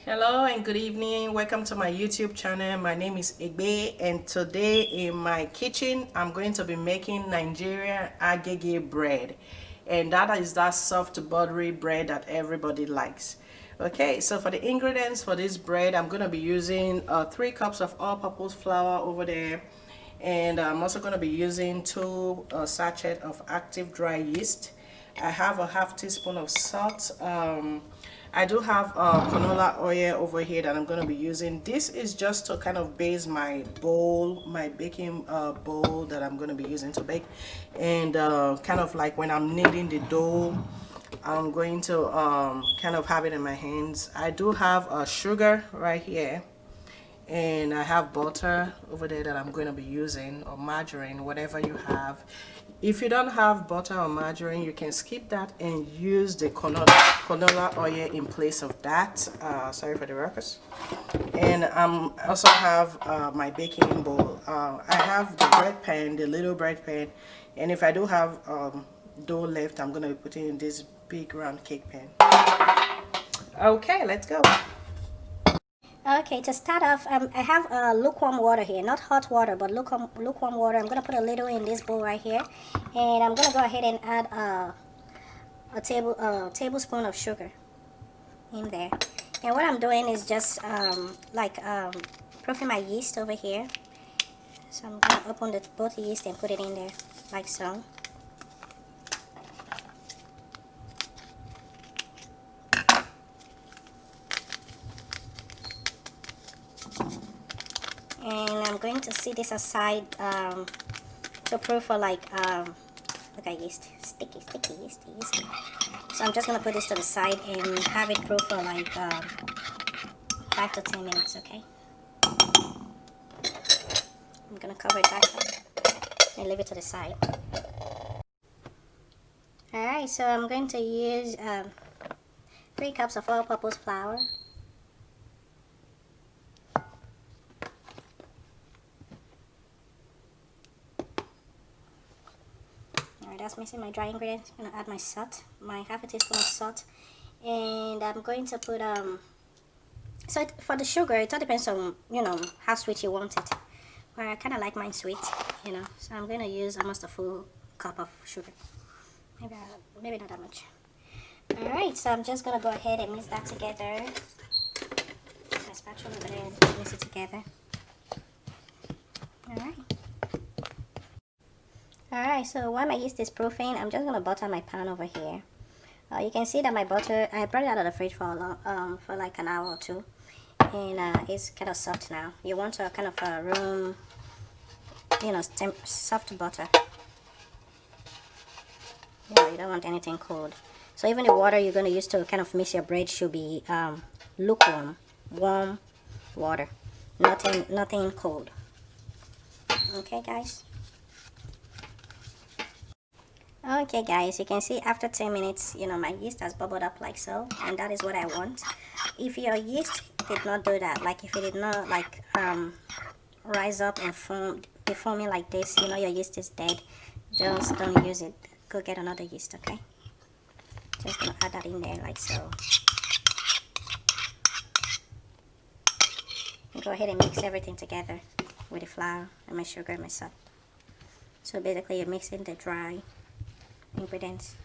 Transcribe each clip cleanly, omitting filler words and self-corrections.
Hello and good evening. Welcome to my YouTube channel. My name is Agege, and today in my kitchen I'm going to be making Nigerian Agege bread, and that is that soft buttery bread that everybody likes. Okay, so for the ingredients for this bread, I'm going to be using 3 cups of all-purpose flour over there, and I'm also going to be using 2 sachets of active dry yeast. I have a half teaspoon of salt. I do have canola oil over here that I'm going to be using. This is just to kind of base my bowl, my baking bowl that I'm going to be using to bake. And kind of like when I'm kneading the dough, I'm going to kind of have it in my hands. I do have sugar right here, and I have butter over there that I'm going to be using, or margarine, whatever you have. If you don't have butter or margarine, you can skip that and use the canola oil in place of that. Sorry for the ruckus. And also have my baking bowl. I have the bread pan, the little bread pan, and if I do have dough left, I'm going to be putting in this big round cake pan. Okay, let's go. Okay, to start off, I have lukewarm water here, not hot water, but lukewarm water. I'm gonna put a little in this bowl right here, and I'm gonna go ahead and add a tablespoon of sugar in there. And what I'm doing is just proofing my yeast over here. So I'm gonna open both yeast and put it in there, like so. And I'm going to set this aside to proof for look at yeast, sticky yeast. So I'm just gonna put this to the side and have it proof for like 5 to 10 minutes. Okay, I'm gonna cover it back up and leave it to the side. Alright, so I'm going to use 3 cups of all-purpose flour. Alright, that's missing my dry ingredients. I'm gonna add my salt, my half a teaspoon of salt, and I'm going to put so for the sugar, it all depends on how sweet you want it. But I kind of like mine sweet, so I'm gonna use almost a full cup of sugar. Maybe not that much. Alright, so I'm just gonna go ahead and mix that together. My spatula over there and mix it together. Alright. Alright, so while my yeast is proofing, I'm just gonna butter my pan over here. You can see that my butter, I brought it out of the fridge for like an hour or two, and it's kind of soft now. You want a kind of room, soft butter. You don't want anything cold. So even the water you're going to use to kind of mix your bread should be lukewarm, warm water, nothing cold. Okay, guys. Okay, guys, you can see after 10 minutes, my yeast has bubbled up like so, and that is what I want. If your yeast did not do that, like if it did not rise up and be forming like this, your yeast is dead. Just don't use it. Go get another yeast, okay? Just gonna add that in there like so. And go ahead and mix everything together with the flour and my sugar and my salt. So basically you're mixing the dry ingredients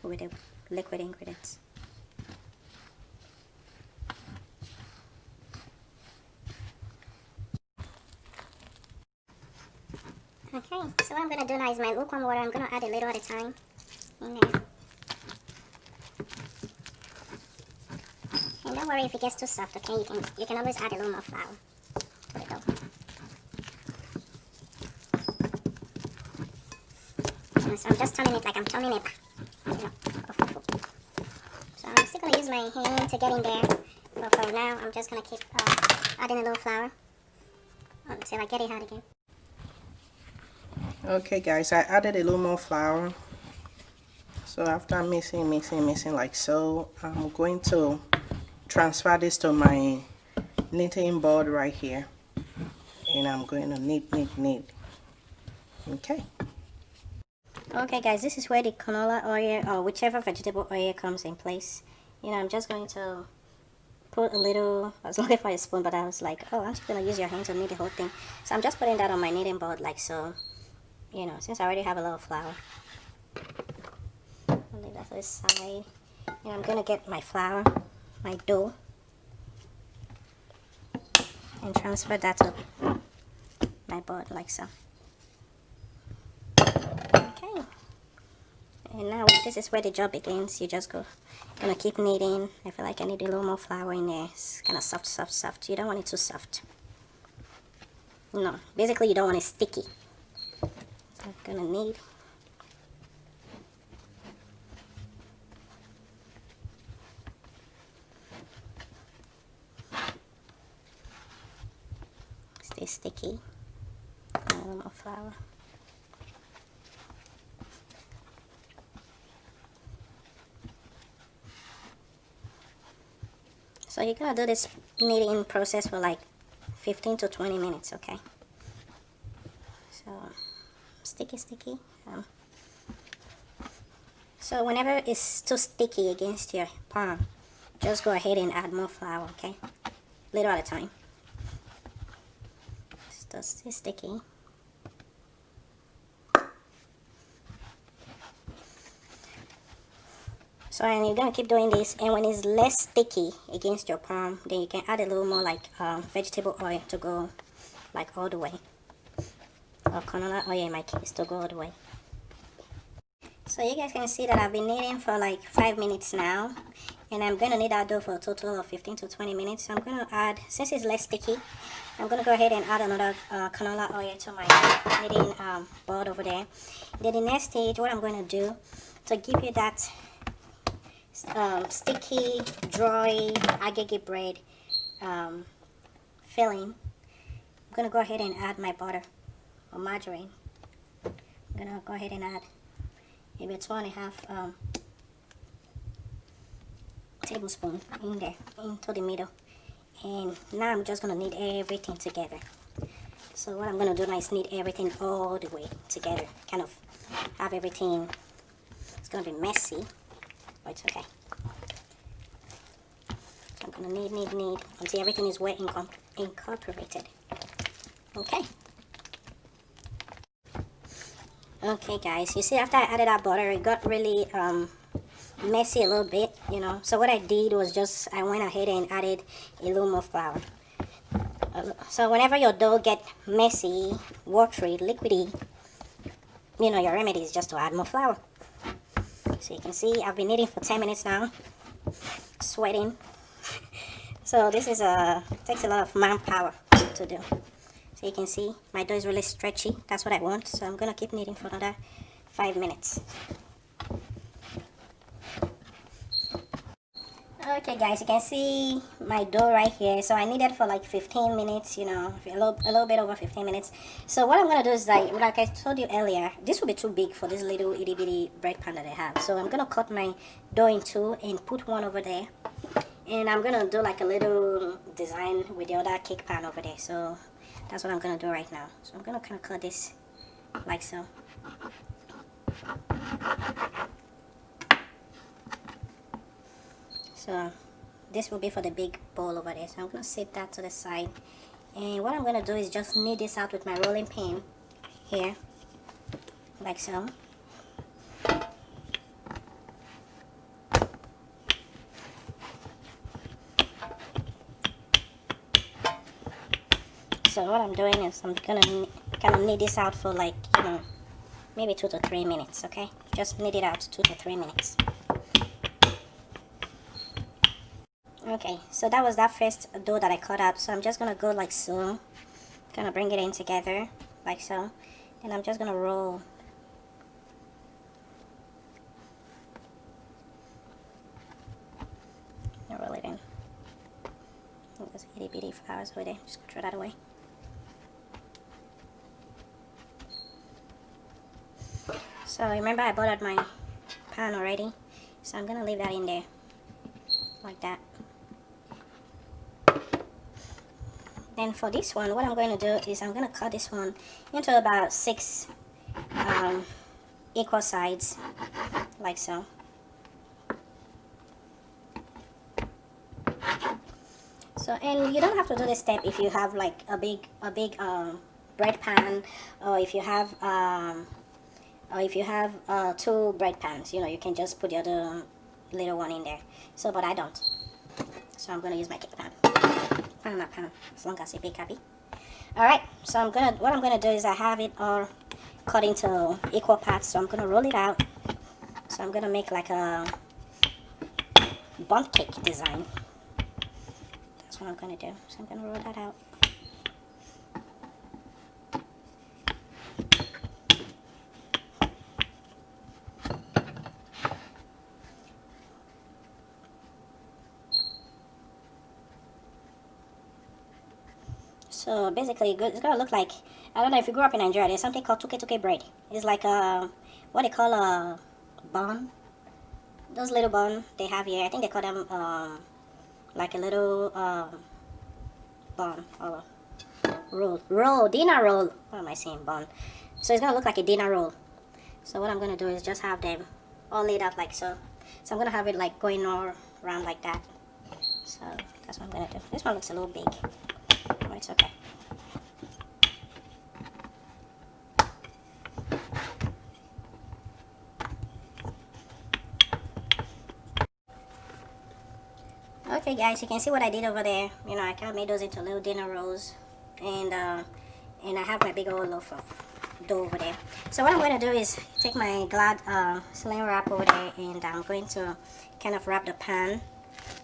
with the liquid ingredients. Okay, so what I'm gonna do now is my lukewarm water. I'm gonna add a little at a time in there. And don't worry if it gets too soft, okay? You can always add a little more flour to the dough. And so I'm just turning it like I'm turning it, a fufu. So I'm still gonna use my hand to get in there, but for now I'm just gonna keep adding a little flour until I get it hot again. Okay guys, I added a little more flour. So after mixing like so, I'm going to transfer this to my kneading board right here, and I'm going to knead. Okay. Okay guys, this is where the canola oil or whichever vegetable oil comes in place. I'm just going to put a little, I was looking for a spoon, but I was like, oh, I'm just gonna use your hand to knead the whole thing. So I'm just putting that on my kneading board like so, you know, since I already have a lot of flour. I'll leave that to the side. And I'm gonna get my flour, my dough, and transfer that to my board like so. Okay. And now this is where the job begins. You just gonna keep kneading. I feel like I need a little more flour in there. It's kind of soft, soft, soft. You don't want it too soft. No, basically you don't want it sticky. So I'm gonna knead. Stay sticky. A little more flour. So you're gonna do this kneading process for like 15 to 20 minutes, okay? So sticky, sticky. So whenever it's too sticky against your palm, just go ahead and add more flour, okay? Little at a time. Still sticky. So and you're gonna keep doing this, and when it's less sticky against your palm, then you can add a little more like vegetable oil to go like all the way, or canola oil in my case to go all the way. So you guys can see that I've been kneading for like 5 minutes now, and I'm gonna knead that dough for a total of 15 to 20 minutes. So I'm gonna add, since it's less sticky, I'm gonna go ahead and add another canola oil to my kneading board over there. Then the next stage, what I'm gonna do to give you that sticky, dry Agege bread filling, I'm gonna go ahead and add my butter or margarine. I'm gonna go ahead and add maybe 2.5 tablespoon in there, into the middle. And now I'm just gonna knead everything together. So what I'm gonna do now is knead everything all the way together, kind of have everything. It's gonna be messy, but it's okay. I'm gonna knead until everything is well incorporated. Okay. Okay guys, you see after I added that butter, it got really messy a little bit, you know. So what I did was just, I went ahead and added a little more flour. So whenever your dough get messy, watery, liquidy, you know, your remedy is just to add more flour. So you can see I've been kneading for 10 minutes now, sweating. So this is takes a lot of manpower to do. So you can see my dough is really stretchy. That's what I want. So I'm gonna keep kneading for another 5 minutes. Okay guys, you can see my dough right here. So I kneaded for like 15 minutes, you know, a little bit over 15 minutes. So what I'm gonna do is like I told you earlier, this will be too big for this little itty bitty bread pan that I have. So I'm gonna cut my dough in two and put one over there. And I'm gonna do like a little design with the other cake pan over there. So that's what I'm gonna do right now. So I'm gonna kind of cut this like so. So this will be for the big bowl over there. So I'm gonna set that to the side. And what I'm gonna do is just knead this out with my rolling pin here, like so. So what I'm doing is I'm gonna kind of knead this out for like, you know, maybe 2 to 3 minutes, okay? Just knead it out 2 to 3 minutes. Okay, so that was that first dough that I cut out. So I'm just gonna go like so, gonna bring it in together like so, and I'm just gonna roll. Roll it in. Those itty bitty flowers over there. Just throw that away. So remember I buttered my pan already, so I'm gonna leave that in there like that. Then for this one, what I'm going to do is I'm going to cut this one into about 6 equal sides, like so. So, and you don't have to do this step if you have like a big bread pan, or if you have two bread pans. You know, you can just put the other little one in there. So, but I don't. So I'm gonna use my cake pan. Not pan, as long as it's big happy. All right. So what I'm gonna do is I have it all cut into equal parts. So I'm gonna roll it out. So I'm gonna make like a bundt cake design. That's what I'm gonna do. So I'm gonna roll that out. So basically, it's gonna look like, I don't know if you grew up in Nigeria. There's something called tuke bread. It's like what they call a bun. Those little bun they have here. I think they call them like a little bun or dinner roll. What am I saying, bun? So it's gonna look like a dinner roll. So what I'm gonna do is just have them all laid out like so. So I'm gonna have it like going all around like that. So that's what I'm gonna do. This one looks a little big, but it's okay. Okay guys, you can see what I did over there. You know, I kind of made those into little dinner rolls, and I have my big old loaf of dough over there. So what I'm going to do is take my Glad saline wrap over there, and I'm going to kind of wrap the pan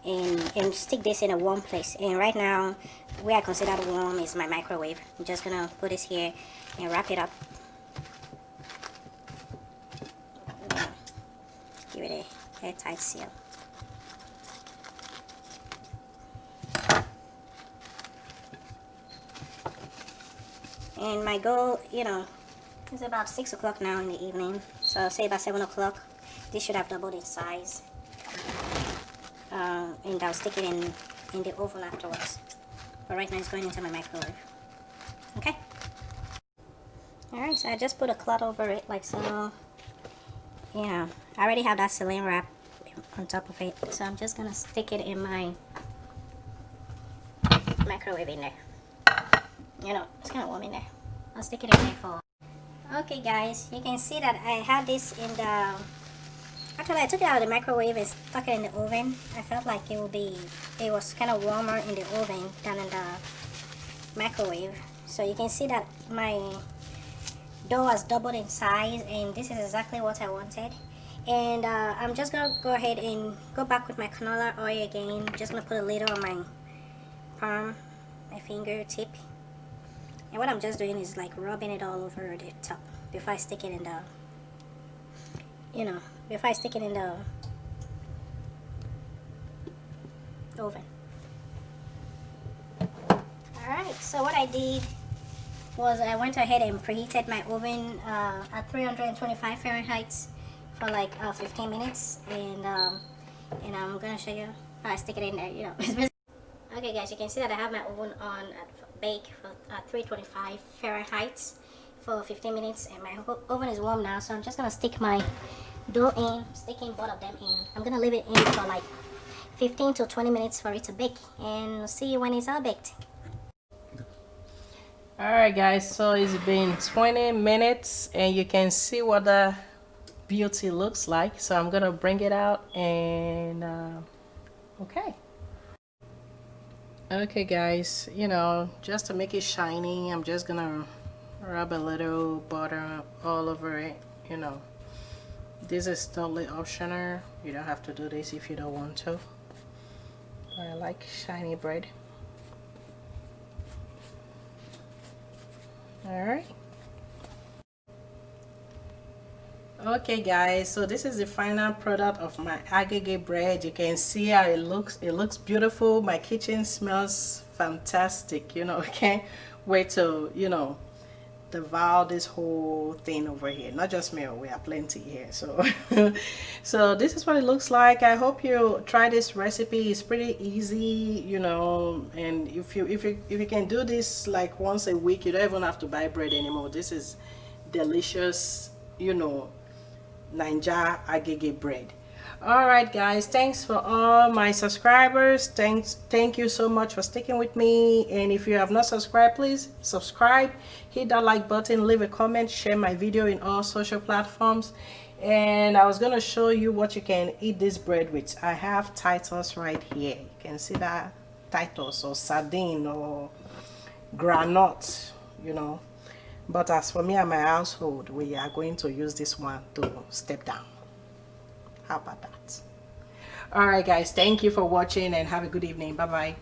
and stick this in a warm place. And right now, where I consider warm is my microwave. I'm just gonna put this here and wrap it up. Give it a airtight seal. And my goal, you know, it's about 6 o'clock now in the evening. So say about 7 o'clock, this should have doubled in size. And I'll stick it in the oven afterwards. But right now it's going into my microwave. Okay? Alright, so I just put a cloth over it like so. Yeah, I already have that saline wrap on top of it. So I'm just gonna stick it in my microwave in there. You know, it's kind of warm in there. I'll stick it in there for... Okay guys, you can see that I had this in the... Actually, I took it out of the microwave and stuck it in the oven. I felt like it was kind of warmer in the oven than in the microwave. So you can see that my dough has doubled in size, and this is exactly what I wanted. And I'm just gonna go ahead and go back with my canola oil again. Just gonna put a little on my palm, my fingertip. And what I'm just doing is like rubbing it all over the top before I stick it in the, before I stick it in the oven. Alright, so what I did was I went ahead and preheated my oven at 325 Fahrenheit for like 15 minutes, and I'm gonna show you how I stick it in there. Okay guys, you can see that I have my oven on at bake for 325 Fahrenheit for 15 minutes, and my oven is warm now. So I'm just gonna stick my dough in, sticking both of them in. I'm gonna leave it in for like 15 to 20 minutes for it to bake, and we'll see you when it's all baked. Alright guys, so it's been 20 minutes and you can see what the beauty looks like. So I'm gonna bring it out and okay guys, just to make it shiny, I'm just gonna rub a little butter all over it. This is totally optional. You don't have to do this if you don't want to, but I like shiny bread. Alright. Okay guys, so this is the final product of my Agege bread. You can see how it looks. It looks beautiful. My kitchen smells fantastic. Can't wait to devour this whole thing over here. Not just me, we are plenty here. So so this is what it looks like. I hope you try this recipe. It's pretty easy, and if you can do this like once a week, you don't even have to buy bread anymore. This is delicious, Naija Agege bread. All right, guys, thanks for all my subscribers. Thank you so much for sticking with me. And if you have not subscribed, please subscribe, hit that like button, leave a comment, share my video in all social platforms. And I was going to show you what you can eat this bread with. I have Titus right here. You can see that, Titus or sardine or granite, you know. But as for me and my household, we are going to use this one to step down. How about that? All right, guys, thank you for watching and have a good evening. Bye bye.